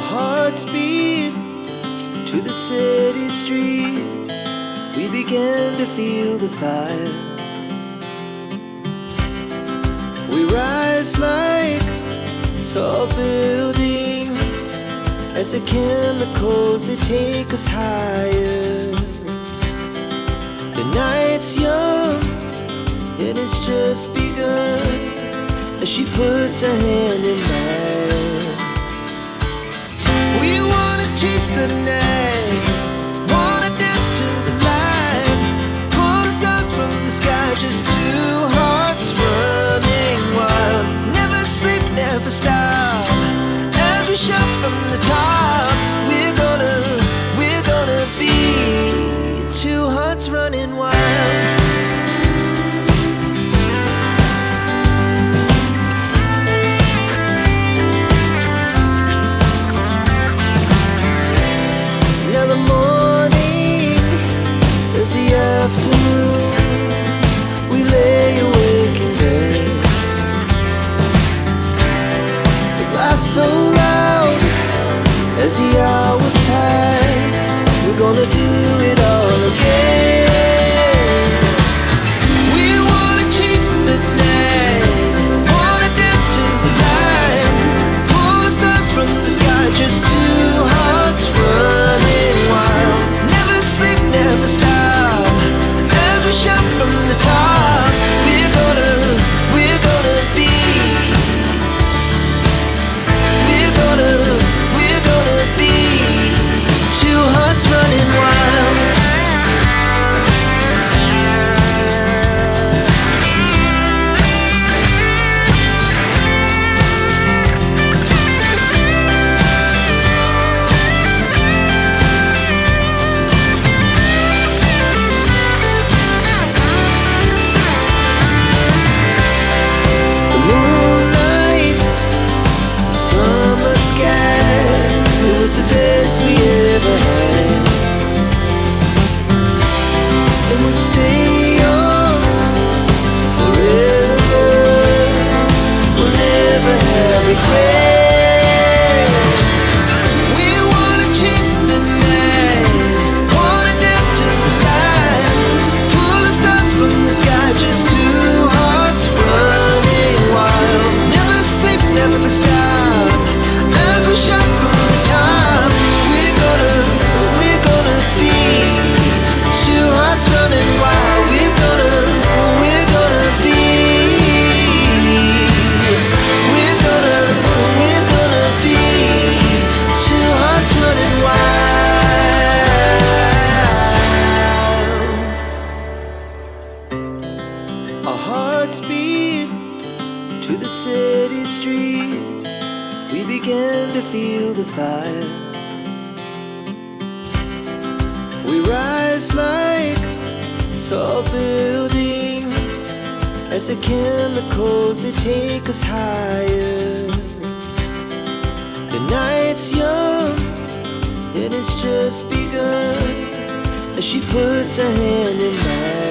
hearts beat to the city streets. We began to feel the fire. We rise like tall buildings as the chemicals, they take us higher. The night's young, it has just begun, as she puts her hand in mine. We wanna chase the night, wanna dance to the light, pull the stars from the sky, just two hearts running wild. Never sleep, never stop, as we shout from the top. We're gonna be two hearts running wild. Now the morning is the afternoon. We lay awake in bed. The laughs so loud as the hours pass. We're gonna do it all again. We wanna chase the night, wanna dance to the light, pull the stars from the sky, just two hearts running wild. Never sleep, never stop, as we shout from the top. We're gonna be, we're gonna be two hearts running wild. The moonlight, summer sky, it was the best we ever had. And we'll stay young forever. We'll never have regrets. We wanna chase the night, wanna dance to the light, pull the stars from the sky, just two hearts running wild. Never sleep, never stop, as we shout from the top. We're gonna be two hearts running wild. We're gonna be, we're gonna be two hearts running wild. Our hearts beat to the city streets. We began to feel the fire. We rise like tall buildings as the chemicals, they take us higher. The night's young, it has just begun, as she puts her hand in mine.